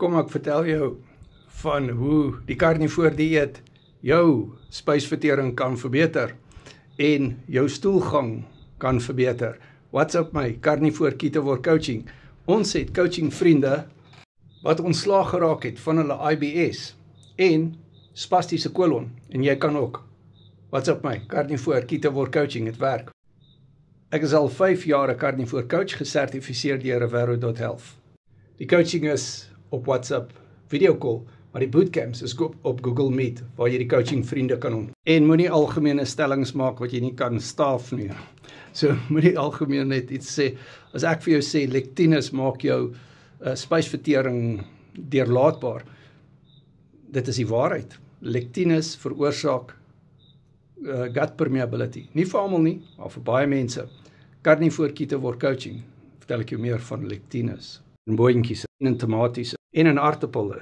Kom ek vertel jou van hoe die carnivore dieet jou spysvertering kan verbeter en jou stoelgang kan verbeter. What's up my carnivore carnivore coaching? Ons het coaching vriende wat ontslaag geraak het van hulle IBS en spastiese kolon en jy kan ook. What's up my carnivore carnivore coaching, het werk. Ek is al 5 jaar 'n carnivore coach gesertifiseer deur Revero.health. Die coaching is op WhatsApp video call, maar die bootcamps is op Google Meet waar jy die coaching vriende kan ontmoet. En moenie algemene stellings maak wat jy nie kan staaf nie. So moenie algemeen net iets sê. As ek vir jou sê lectinus maak jou spysvertering deurlaatbaar, dit is die waarheid. Lectinus veroorsaak gut permeability. Nie vir almal nie, maar vir baie mense. Carnivore carnivore coaching vertel ek jou meer van lectinus, en boontjies, en tomaties, en 'n aartappel.